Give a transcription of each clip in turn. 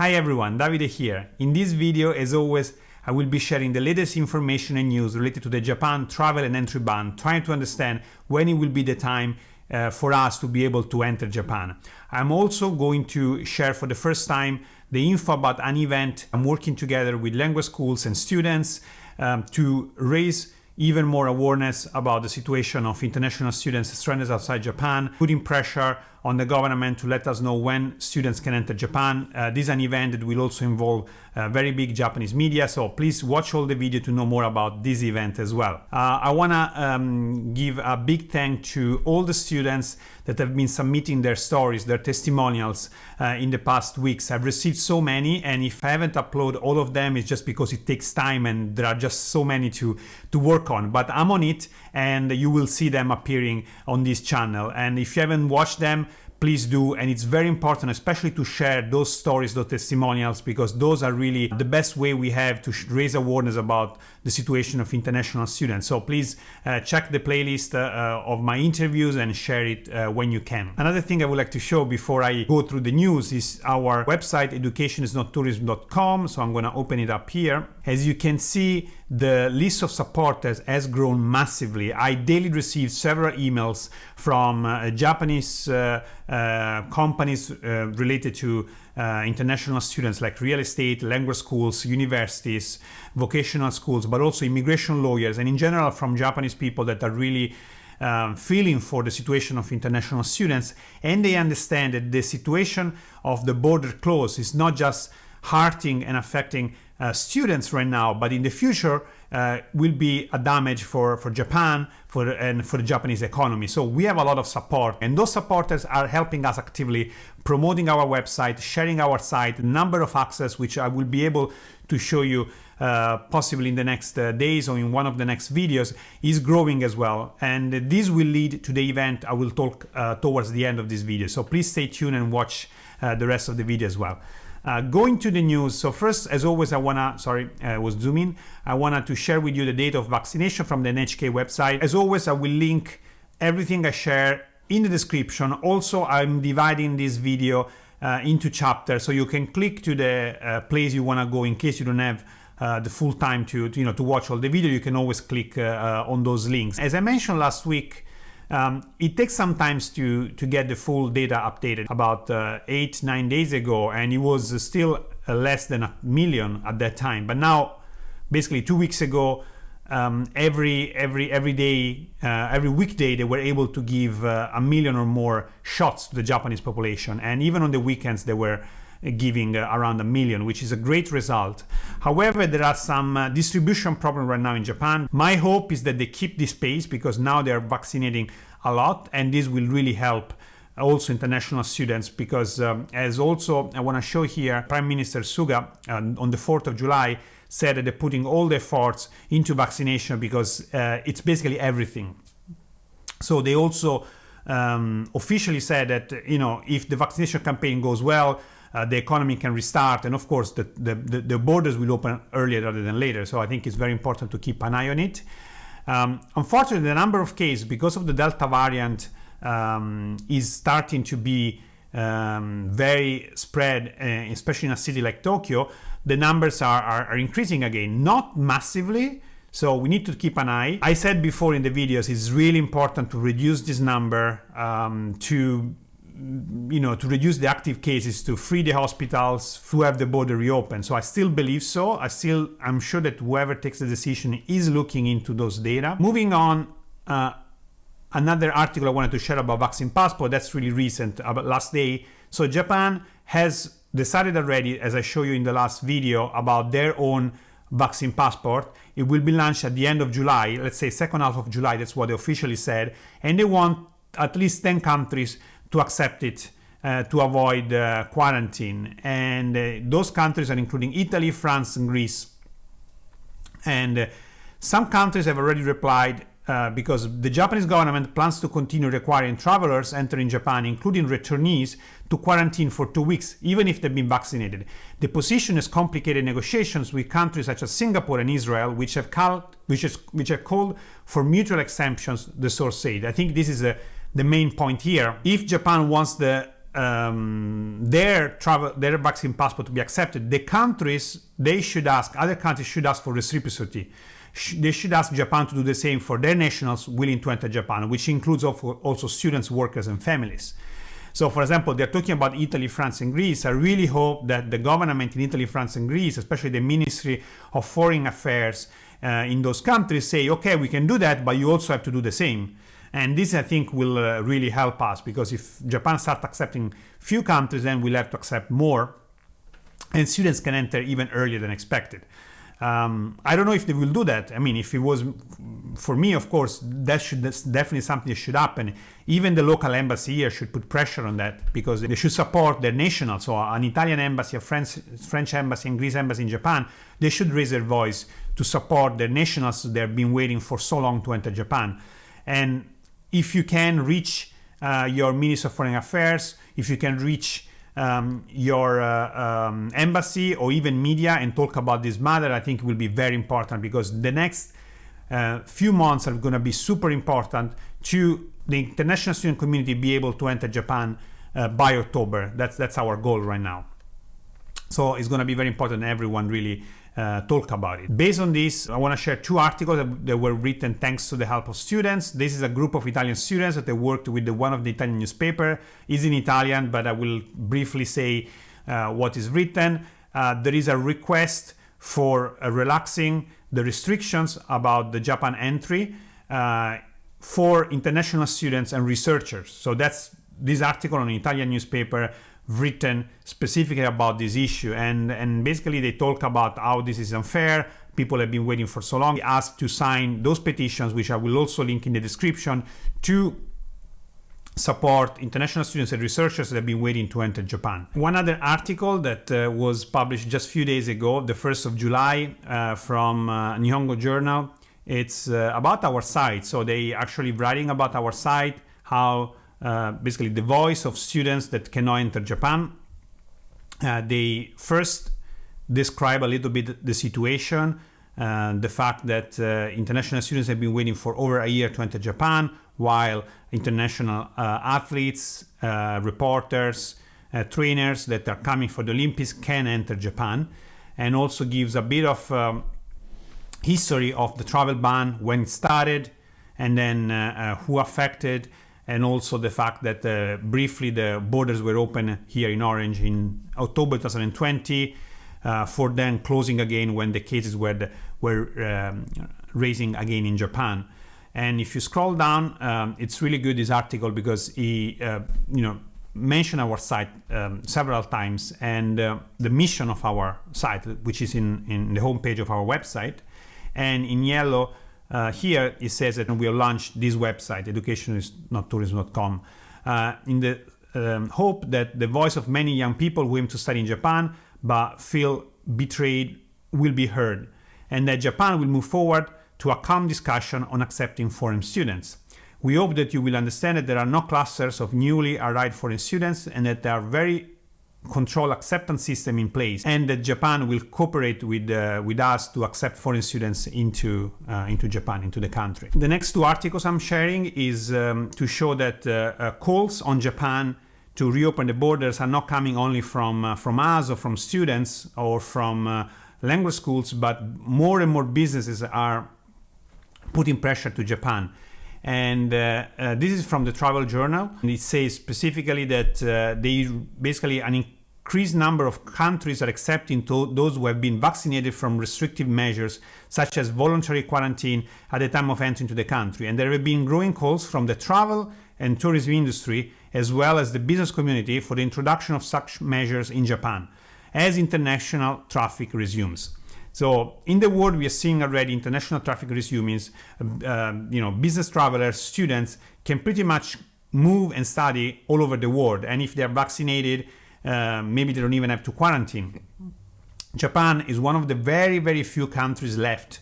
Hi everyone, Davide here. In this video, as always, I will be sharing the latest information and news related to the Japan travel and entry ban, trying to understand when it will be the time for us to be able to enter Japan. I'm also going to share for the first time the info about an event I'm working together with language schools and students to raise even more awareness about the situation of international students stranded outside Japan, putting pressure on the government to let us know when students can enter Japan. This is an event that will also involve very big Japanese media, so please watch all the video to know more about this event as well. I want to give a big thank to all the students that have been submitting their stories, their testimonials in the past weeks. I've received so many, and if I haven't uploaded all of them, it's just because it takes time and there are just so many to work on. But I'm on it, and you will see them appearing on this channel. And if you haven't watched them, please do. And it's very important, especially to share those stories, those testimonials, because those are really the best way we have to raise awareness about the situation of international students. So please check the playlist of my interviews and share it when you can. Another thing I would like to show before I go through the news is our website, educationisnottourism.com. So I'm going to open it up here. As you can see, the list of supporters has grown massively. I daily receive several emails from Japanese companies related to international students like real estate, language schools, universities, vocational schools, but also immigration lawyers, and in general from Japanese people that are really feeling for the situation of international students, and they understand that the situation of the border closed is not just hurting and affecting students right now, but in the future will be a damage for Japan and for the Japanese economy. So we have a lot of support, and those supporters are helping us actively, promoting our website, sharing our site, number of access, which I will be able to show you possibly in the next days or in one of the next videos, is growing as well. And this will lead to the event I will talk towards the end of this video. So please stay tuned and watch the rest of the video as well. Going to the news. So first, as always, I wanted to share with you the date of vaccination from the NHK website. As always, I will link everything I share in the description. Also, I'm dividing this video into chapters, so you can click to the place you want to go in case you don't have the full time to watch all the video. You can always click on those links. As I mentioned last week, it takes some time to get the full data updated. About 8-9 days ago, and it was still less than 1 million at that time. But now, basically 2 weeks ago, every day, every weekday, they were able to give 1 million or more shots to the Japanese population, and even on the weekends they were giving around 1 million, which is a great result. However, there are some distribution problems right now in Japan. My hope is that they keep this pace, because now they are vaccinating a lot, and this will really help also international students, because as also I want to show here, Prime Minister Suga on the 4th of July said that they're putting all the efforts into vaccination, because it's basically everything. So they also officially said that if the vaccination campaign goes well, the economy can restart, and of course the borders will open earlier rather than later. So I think it's very important to keep an eye on it. Unfortunately, the number of cases because of the Delta variant is starting to be very spread, especially in a city like Tokyo. The numbers are increasing again, not massively, so we need to keep an eye. I said before in the videos, it's really important to reduce this number, to reduce the active cases, to free the hospitals, to have the border reopened. So I still believe so. I'm sure that whoever takes the decision is looking into those data. Moving on, another article I wanted to share about vaccine passport. That's really recent, about last day. So Japan has decided already, as I showed you in the last video, about their own vaccine passport. It will be launched at the end of July, let's say second half of July. That's what they officially said. And they want at least 10 countries to accept it to avoid quarantine. And those countries are including Italy, France, and Greece. And some countries have already replied because the Japanese government plans to continue requiring travelers entering Japan, including returnees, to quarantine for 2 weeks, even if they've been vaccinated. The position has complicated negotiations with countries such as Singapore and Israel, which have called for mutual exemptions, the source said. I think this is the main point here. If Japan wants the their vaccine passport to be accepted, the countries, other countries should ask for reciprocity. They should ask Japan to do the same for their nationals willing to enter Japan, which includes also students, workers, and families. So, for example, they're talking about Italy, France, and Greece. I really hope that the government in Italy, France, and Greece, especially the Ministry of Foreign Affairs in those countries, say, okay, we can do that, but you also have to do the same. And this, I think, will really help us, because if Japan starts accepting few countries, then we'll have to accept more, and students can enter even earlier than expected. I don't know if they will do that. I mean, if it was for me, of course, that's definitely something that should happen. Even the local embassy here should put pressure on that, because they should support their nationals. So an Italian embassy, a French embassy, and Greece embassy in Japan, they should raise their voice to support their nationals. They've been waiting for so long to enter Japan. And if you can reach your Minister of Foreign Affairs, if you can reach your embassy or even media and talk about this matter, I think it will be very important, because the next few months are going to be super important to the international student community be able to enter Japan by October. That's our goal right now. So it's going to be very important everyone really talk about it. Based on this, I want to share two articles that were written thanks to the help of students. This is a group of Italian students that they worked with one of the Italian newspaper. It's in Italian, but I will briefly say what is written. There is a request for relaxing the restrictions about the Japan entry for international students and researchers. So that's this article on an Italian newspaper written specifically about this issue, and basically they talk about how this is unfair. People have been waiting for so long. They asked to sign those petitions, which I will also link in the description, to support international students and researchers that have been waiting to enter Japan. One other article that was published just a few days ago, the 1st of July, from Nihongo Journal. It's about our site. So they actually writing about our site, how basically the voice of students that cannot enter Japan. They first describe a little bit the situation, the fact that international students have been waiting for over a year to enter Japan, while international athletes, reporters, trainers that are coming for the Olympics can enter Japan, and also gives a bit of history of the travel ban, when it started, and then who affected, and also the fact that briefly the borders were open here in Orange in October 2020, for then closing again when the cases were raising again in Japan. And if you scroll down, it's really good, this article, because he mentioned our site several times, and the mission of our site, which is in the homepage of our website. And in yellow, here it says that we have launched this website, educationisnottourism.com, in the hope that the voice of many young people who aim to study in Japan but feel betrayed will be heard, and that Japan will move forward to a calm discussion on accepting foreign students. We hope that you will understand that there are no clusters of newly arrived foreign students, and that there are very controlled acceptance system in place, and that Japan will cooperate with us to accept foreign students into Japan, into the country. The next two articles I'm sharing is to show that calls on Japan to reopen the borders are not coming only from us or from students or from language schools, but more and more businesses are putting pressure to Japan. And this is from the Travel Journal. And it says specifically that they basically an increased number of countries are accepting those who have been vaccinated from restrictive measures, such as voluntary quarantine at the time of entry into the country. And there have been growing calls from the travel and tourism industry, as well as the business community, for the introduction of such measures in Japan as international traffic resumes. So in the world, we are seeing already international traffic resuming. Business travelers, students can pretty much move and study all over the world. And if they're vaccinated, maybe they don't even have to quarantine. Japan is one of the very, very few countries left.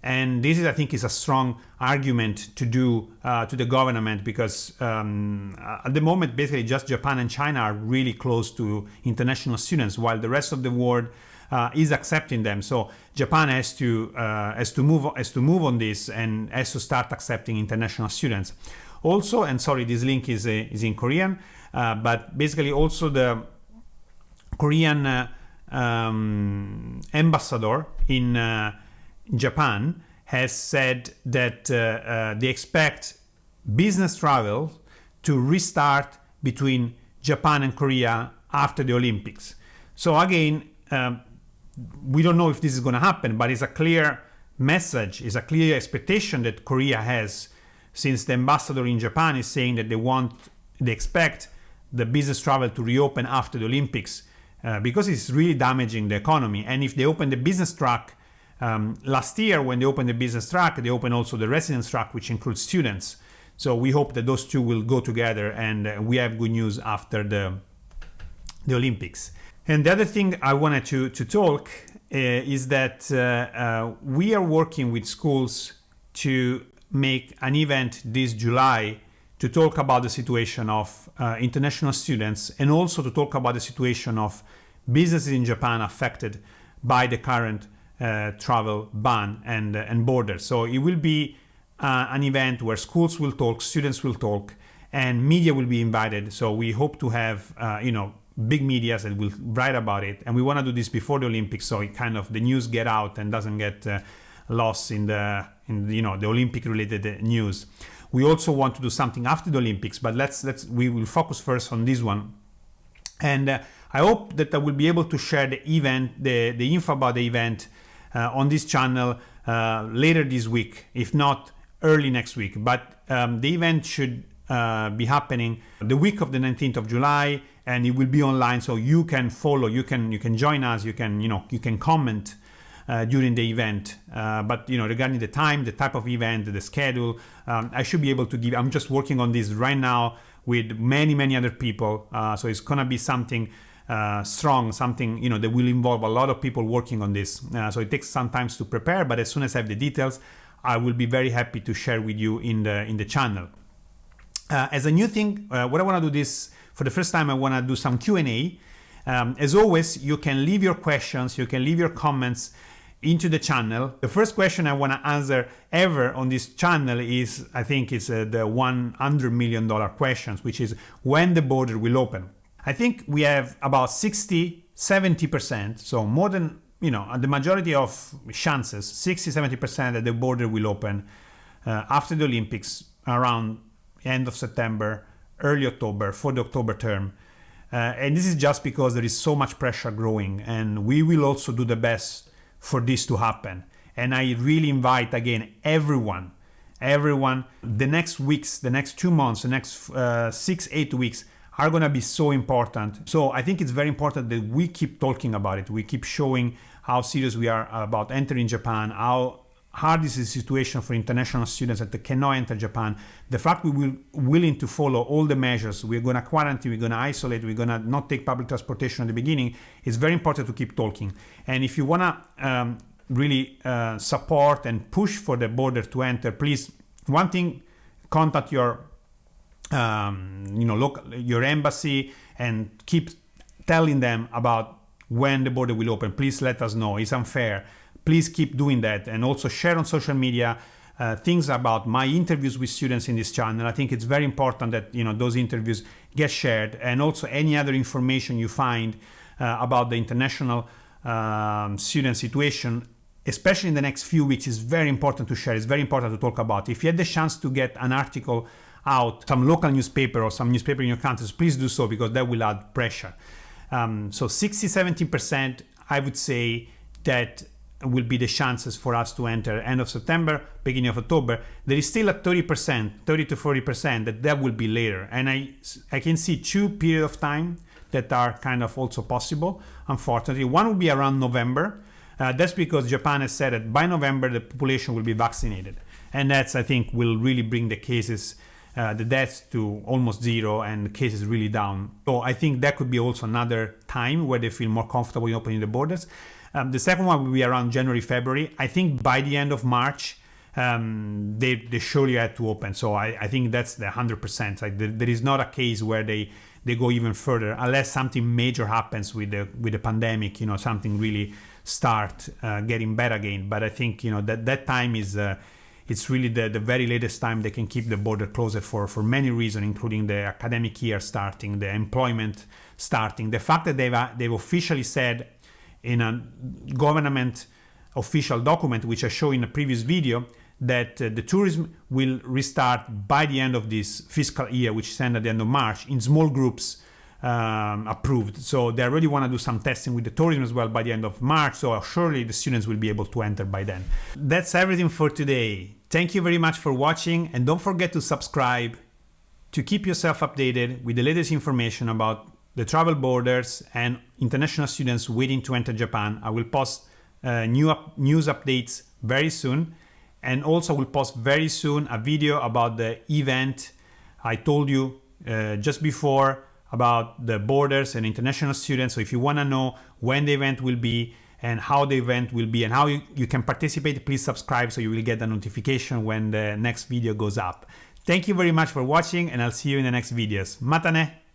And this is, I think, is a strong argument to do to the government, because at the moment, basically just Japan and China are really close to international students, while the rest of the world is accepting them. So Japan has to move on this, and has to start accepting international students. Also, and sorry, this link is in Korean. but basically also the Korean ambassador in Japan has said that they expect business travel to restart between Japan and Korea after the Olympics. So again, we don't know if this is going to happen, but it's a clear message, it's a clear expectation that Korea has, since the ambassador in Japan is saying that they expect the business travel to reopen after the Olympics, because it's really damaging the economy. And if they open the business track, last year when they opened the business track, they opened also the residence track, which includes students. So we hope that those two will go together, and we have good news after the Olympics. And the other thing I wanted to talk is that we are working with schools to make an event this July to talk about the situation of international students, and also to talk about the situation of businesses in Japan affected by the current travel ban and borders. So it will be an event where schools will talk, students will talk, and media will be invited. So we hope to have big media that will write about it, and we want to do this before the Olympics, so it kind of the news get out and doesn't get lost in the Olympic related news. We also want to do something after the Olympics, but we will focus first on this one. And I hope that I will be able to share the event, the info about the event on this channel later this week, if not early next week. But the event should be happening the week of the 19th of July, and it will be online, so you can follow, you can join us, you can comment during the event. But regarding the time, the type of event, the schedule, I should be able to give. I'm just working on this right now with many other people, so it's gonna be something strong, something that will involve a lot of people working on this. So it takes some time to prepare, but as soon as I have the details, I will be very happy to share with you in the channel. As a new thing, what I want to do this for the first time, I want to do some Q&A. As always, you can leave your questions, you can leave your comments into the channel. The first question I want to answer ever on this channel is, I think it's the $100 million questions, which is when the border will open. I think we have about 60-70%, so more than the majority of chances, 60-70% that the border will open after the Olympics around end of September, early October, for the October term. And this is just because there is so much pressure growing, and we will also do the best for this to happen. And I really invite again everyone, the next weeks, the next 2 months, the next 6-8 weeks are going to be so important. So I think it's very important that we keep talking about it. We keep showing how serious we are about entering Japan, how hard is the situation for international students that cannot enter Japan. The fact we will willing to follow all the measures, we're going to quarantine, we're going to isolate, we're going to not take public transportation at the beginning, it's very important to keep talking. And if you want to really support and push for the border to enter, please, one thing, contact your your embassy and keep telling them about when the border will open. Please let us know. It's unfair. Please keep doing that, and also share on social media things about my interviews with students in this channel. I think it's very important that those interviews get shared, and also any other information you find about the international student situation, especially in the next few weeks, is very important to share. It's very important to talk about. If you had the chance to get an article out, some local newspaper or some newspaper in your countries, please do so, because that will add pressure. So 60-70%, I would say, that will be the chances for us to enter end of September, beginning of October. There is still a 30% to 40% that will be later. And I can see 2 periods of time that are kind of also possible, unfortunately. One will be around November. That's because Japan has said that by November, the population will be vaccinated. And that's, I think, will really bring the cases, the deaths to almost zero, and the cases really down. So I think that could be also another time where they feel more comfortable in opening the borders. The second one will be around January, February. I think by the end of March, they surely had to open. So I think that's the 100%. Like there is not a case where they go even further, unless something major happens with the pandemic, something really start getting better again. But I think that time is it's really the very latest time they can keep the border closed for many reasons, including the academic year starting, the employment starting, the fact that they've officially said in a government official document, which I showed in a previous video, that the tourism will restart by the end of this fiscal year, which is end at the end of March, in small groups approved. So they already want to do some testing with the tourism as well by the end of March, so surely the students will be able to enter by then. That's everything for today. Thank you very much for watching, and don't forget to subscribe to keep yourself updated with the latest information about the travel borders and international students waiting to enter Japan. I will post news updates very soon, and also will post very soon a video about the event I told you just before about the borders and international students. So if you want to know when the event will be and how the event will be and how you can participate, please subscribe so you will get a notification when the next video goes up. Thank you very much for watching, and I'll see you in the next videos. Mata ne!